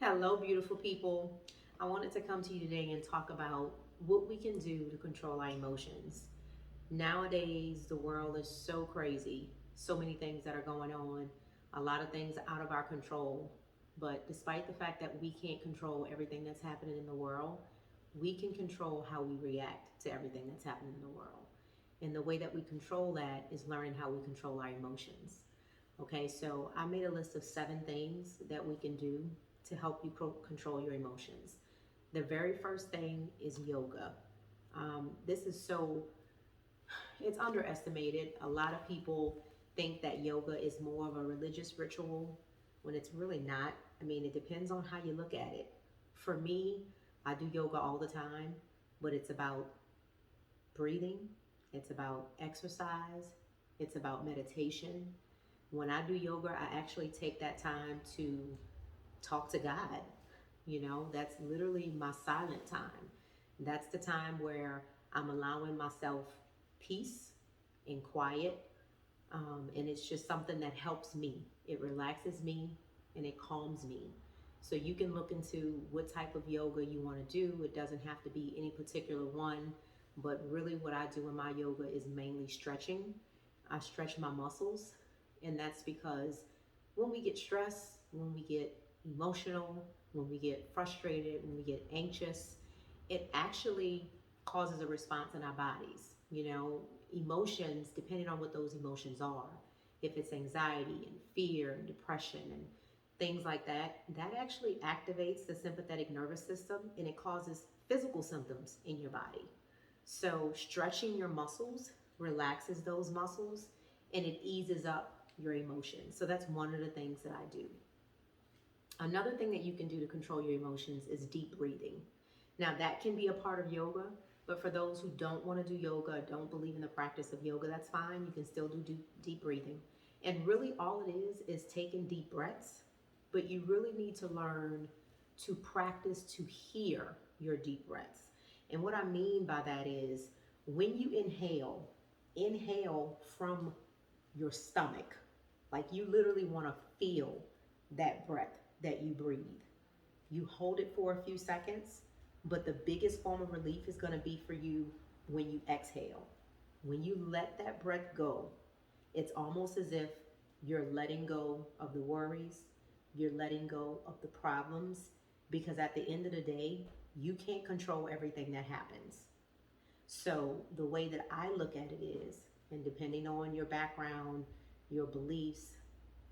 Hello, beautiful people. I wanted to come to you today and talk about what we can do to control our emotions. Nowadays, the world is so crazy, so many things that are going on, a lot of things out of our control. But despite the fact that we can't control everything that's happening in the world, we can control how we react to everything that's happening in the world. And the way that we control that is learning how we control our emotions. Okay, so I made a list of 7 things that we can do to help you control your emotions. The very first thing is yoga. This is so, it's underestimated. A lot of people think that yoga is more of a religious ritual when it's really not. I mean, it depends on how you look at it. For me, I do yoga all the time, but it's about breathing, it's about exercise, it's about meditation. When I do yoga, I actually take that time to talk to God. That's literally my silent time. That's the time where I'm allowing myself peace and quiet. And it's just something that helps me. It relaxes me and it calms me. So you can look into what type of yoga you want to do. It doesn't have to be any particular one, but really what I do in my yoga is mainly stretching. I stretch my muscles, and that's because when we get stressed, when we get emotional, when we get frustrated, when we get anxious, it actually causes a response in our bodies. Emotions, depending on what those emotions are, if it's anxiety and fear and depression and things like that, that actually activates the sympathetic nervous system and it causes physical symptoms in your body. So, stretching your muscles relaxes those muscles and it eases up your emotions. So, that's one of the things that I do. Another thing that you can do to control your emotions is deep breathing. Now, that can be a part of yoga, but for those who don't want to do yoga, don't believe in the practice of yoga, that's fine. You can still do deep breathing. And really, all it is taking deep breaths, but you really need to learn to practice to hear your deep breaths. And what I mean by that is when you inhale from your stomach, like you literally want to feel that breath that you breathe. You hold it for a few seconds, but the biggest form of relief is going to be for you when you exhale. When you let that breath go, it's almost as if you're letting go of the worries, you're letting go of the problems, because at the end of the day, you can't control everything that happens. So, the way that I look at it is, and depending on your background, your beliefs,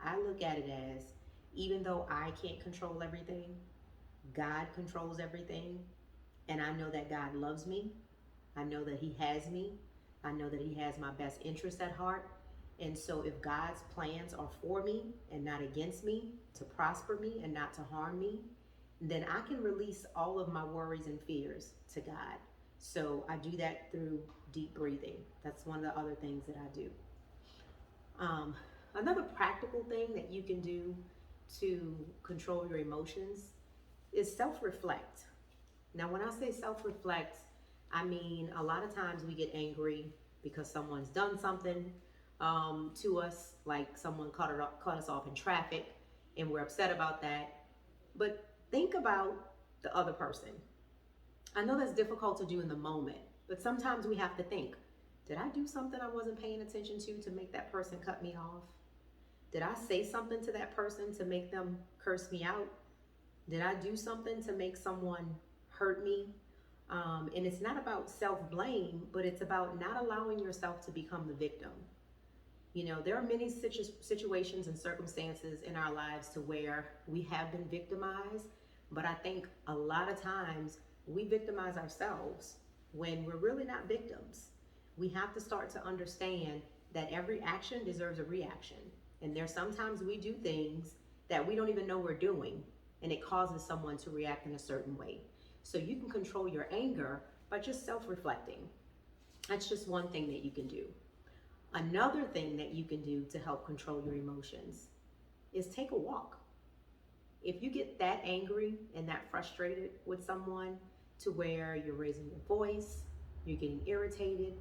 I look at it as even though I can't control everything, God controls everything. And I know that God loves me. I know that He has me. I know that He has my best interest at heart. And so, if God's plans are for me and not against me, to prosper me and not to harm me, then I can release all of my worries and fears to God. So, I do that through deep breathing. That's one of the other things that I do. Um, Another practical thing that you can do to control your emotions is self reflect. Now, when I say self reflect, I mean a lot of times we get angry because someone's done something to us, like someone cut us off in traffic, and we're upset about that. But think about the other person. I know that's difficult to do in the moment, but sometimes we have to think, did I do something I wasn't paying attention to make that person cut me off? Did I say something to that person to make them curse me out? Did I do something to make someone hurt me? And it's not about self blame, but it's about not allowing yourself to become the victim. There are many situations and circumstances in our lives to where we have been victimized, but I think a lot of times we victimize ourselves when we're really not victims. We have to start to understand that every action deserves a reaction. And there's sometimes we do things that we don't even know we're doing, and it causes someone to react in a certain way. So you can control your anger by just self reflecting. That's just one thing that you can do. Another thing that you can do to help control your emotions is take a walk. If you get that angry and that frustrated with someone to where you're raising your voice, you're getting irritated,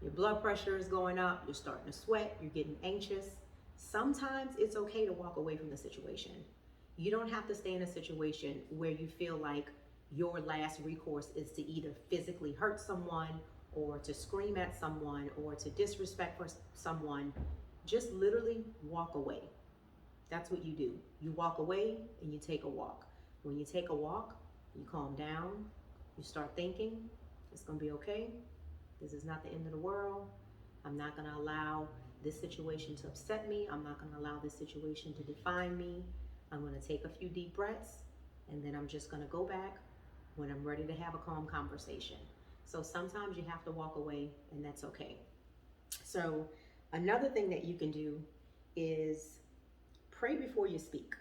your blood pressure is going up, you're starting to sweat, you're getting anxious, sometimes it's okay to walk away from the situation. You don't have to stay in a situation where you feel like your last recourse is to either physically hurt someone or to scream at someone or to disrespect for someone. Just literally walk away. That's what you do. You walk away and you take a walk. When you take a walk, you calm down, you start thinking, it's going to be okay. This is not the end of the world. I'm not going to allow this situation to upset me. I'm not going to allow this situation to define me. I'm going to take a few deep breaths, and then I'm just going to go back when I'm ready to have a calm conversation. So sometimes you have to walk away, and that's okay. So another thing that you can do is pray before you speak.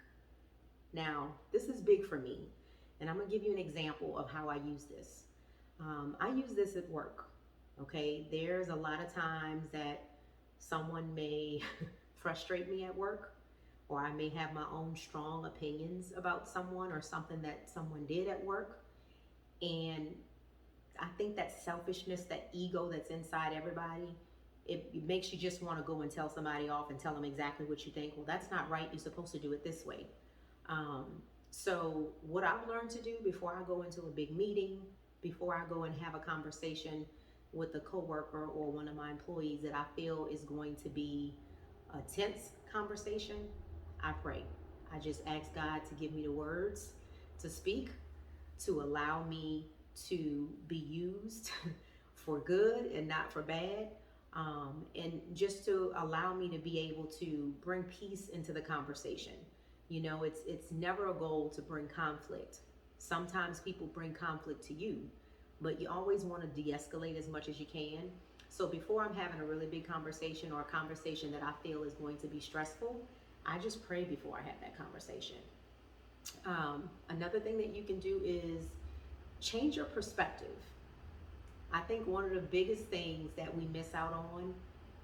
Now, this is big for me, and I'm going to give you an example of how I use this. I use this at work. Okay, there's a lot of times that someone may frustrate me at work, or I may have my own strong opinions about someone or something that someone did at work. And I think that selfishness, that ego that's inside everybody, it makes you just want to go and tell somebody off and tell them exactly what you think. Well, that's not right. You're supposed to do it this way. So what I've learned to do before I go into a big meeting, before I go and have a conversation with a coworker or one of my employees that I feel is going to be a tense conversation, I pray. I just ask God to give me the words to speak, to allow me to be used for good and not for bad, and just to allow me to be able to bring peace into the conversation. You know, it's never a goal to bring conflict. Sometimes people bring conflict to you, but you always want to de-escalate as much as you can. So before I'm having a really big conversation or a conversation that I feel is going to be stressful, I just pray before I have that conversation. Another thing that you can do is change your perspective. I think one of the biggest things that we miss out on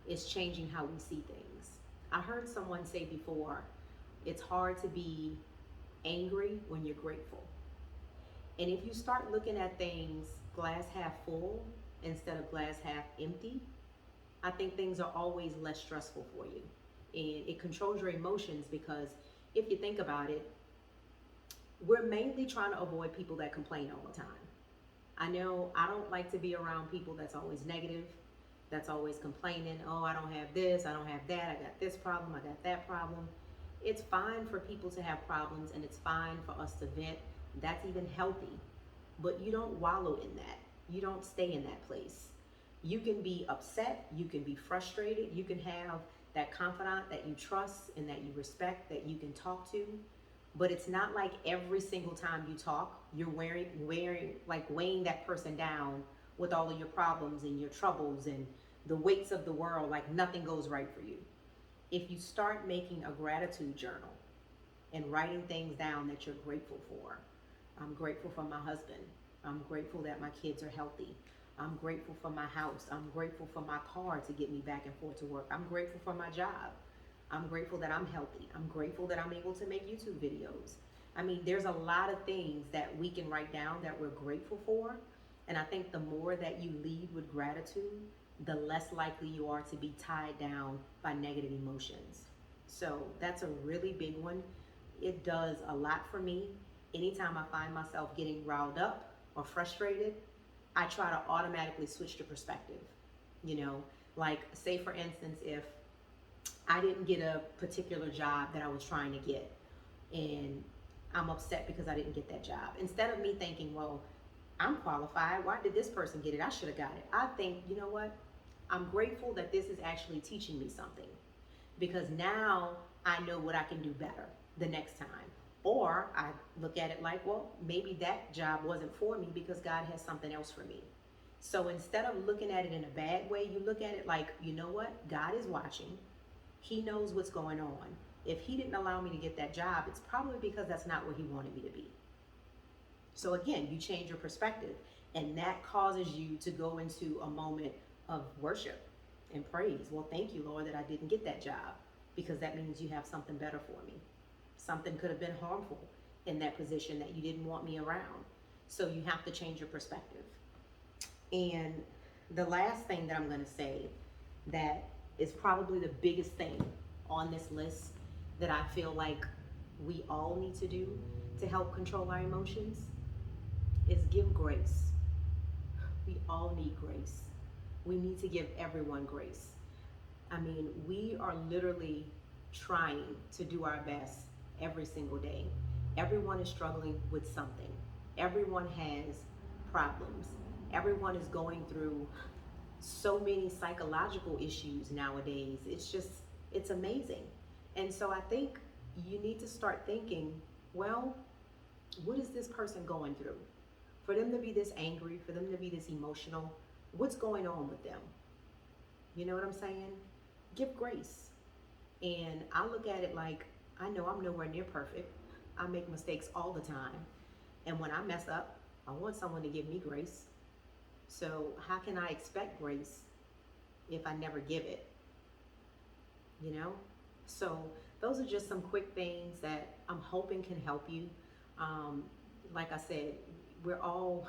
is changing how we see things. I heard someone say before, it's hard to be angry when you're grateful. And if you start looking at things glass half full instead of glass half empty, I think things are always less stressful for you. And it controls your emotions, because if you think about it, we're mainly trying to avoid people that complain all the time. I know I don't like to be around people that's always negative, that's always complaining. Oh, I don't have this, I don't have that, I got this problem, I got that problem. It's fine for people to have problems, and it's fine for us to vent. That's even healthy. But you don't wallow in that. You don't stay in that place. You can be upset, you can be frustrated, you can have that confidant that you trust and that you respect, that you can talk to. But it's not like every single time you talk, you're weighing that person down with all of your problems and your troubles and the weights of the world, like nothing goes right for you. If you start making a gratitude journal and writing things down that you're grateful for. I'm grateful for my husband. I'm grateful that my kids are healthy. I'm grateful for my house. I'm grateful for my car to get me back and forth to work. I'm grateful for my job. I'm grateful that I'm healthy. I'm grateful that I'm able to make YouTube videos. I mean, there's a lot of things that we can write down that we're grateful for. And I think the more that you lead with gratitude, the less likely you are to be tied down by negative emotions. So that's a really big one. It does a lot for me. Anytime I find myself getting riled up or frustrated, I try to automatically switch to perspective. You know, like say for instance, if I didn't get a particular job that I was trying to get, and I'm upset because I didn't get that job. Instead of me thinking, well, I'm qualified, why did this person get it? I should have got it. I think, you know what? I'm grateful that this is actually teaching me something, because now I know what I can do better the next time. Or I look at it like, well, maybe that job wasn't for me because God has something else for me. So instead of looking at it in a bad way, you look at it like, you know what? God is watching. He knows what's going on. If he didn't allow me to get that job, it's probably because that's not where he wanted me to be. So again, you change your perspective, and that causes you to go into a moment of worship and praise. Well, thank you, Lord, that I didn't get that job, because that means you have something better for me. Something could have been harmful in that position that you didn't want me around. So you have to change your perspective. And the last thing that I'm going to say that is probably the biggest thing on this list that I feel like we all need to do to help control our emotions is give grace. We all need grace. We need to give everyone grace. I mean, we are literally trying to do our best every single day. Everyone is struggling with something. Everyone has problems. Everyone is going through so many psychological issues nowadays. It's amazing. And so I think you need to start thinking, well, what is this person going through? For them to be this angry, for them to be this emotional, what's going on with them? You know what I'm saying? Give grace. And I look at it like, I know I'm nowhere near perfect. I make mistakes all the time. And when I mess up, I want someone to give me grace. So how can I expect grace if I never give it? You know? So those are just some quick things that I'm hoping can help you. Like I said, we're all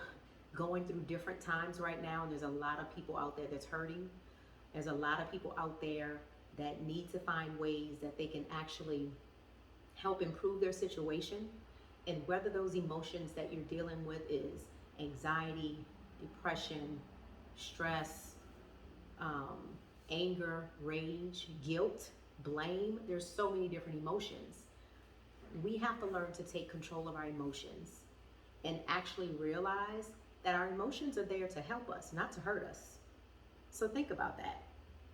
going through different times right now, and there's a lot of people out there that's hurting. There's a lot of people out there that need to find ways that they can actually help improve their situation. And whether those emotions that you're dealing with is anxiety, depression, stress, anger, rage, guilt, blame, there's so many different emotions. We have to learn to take control of our emotions and actually realize that our emotions are there to help us, not to hurt us. So think about that.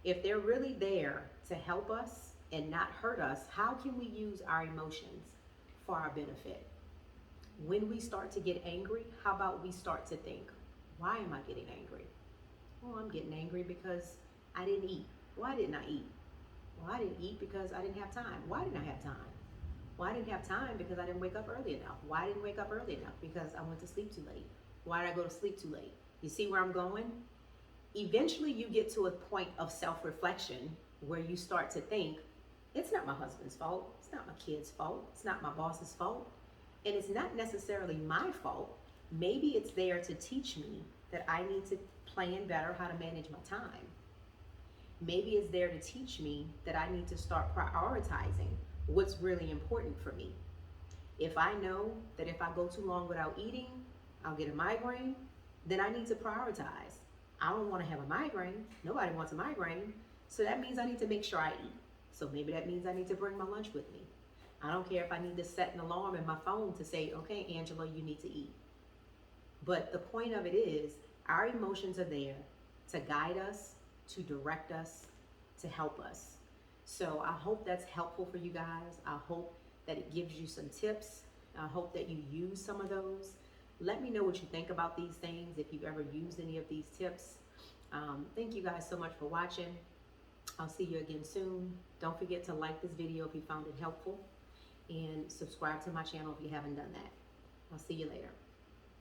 If they're really there to help us and not hurt us, how can we use our emotions for our benefit? When we start to get angry, how about we start to think, why am I getting angry? Well, I'm getting angry because I didn't eat. Why didn't I eat? Well, I didn't eat because I didn't have time. Why didn't I have time? Well, I didn't have time because I didn't wake up early enough. Why I didn't wake up early enough? Because I went to sleep too late. Why did I go to sleep too late? You see where I'm going? Eventually you get to a point of self-reflection where you start to think, it's not my husband's fault. It's not my kid's fault. It's not my boss's fault. And it's not necessarily my fault. Maybe it's there to teach me that I need to plan better how to manage my time. Maybe it's there to teach me that I need to start prioritizing what's really important for me. If I know that if I go too long without eating, I'll get a migraine, then I need to prioritize. I don't want to have a migraine. Nobody wants a migraine. So that means I need to make sure I eat. So maybe that means I need to bring my lunch with me. I don't care if I need to set an alarm in my phone to say, okay, Angela, you need to eat. But the point of it is, our emotions are there to guide us, to direct us, to help us. So I hope that's helpful for you guys. I hope that it gives you some tips. I hope that you use some of those. Let me know what you think about these things, if you've ever used any of these tips. Thank you guys so much for watching. I'll see you again soon. Don't forget to like this video if you found it helpful, and subscribe to my channel if you haven't done that. I'll see you later.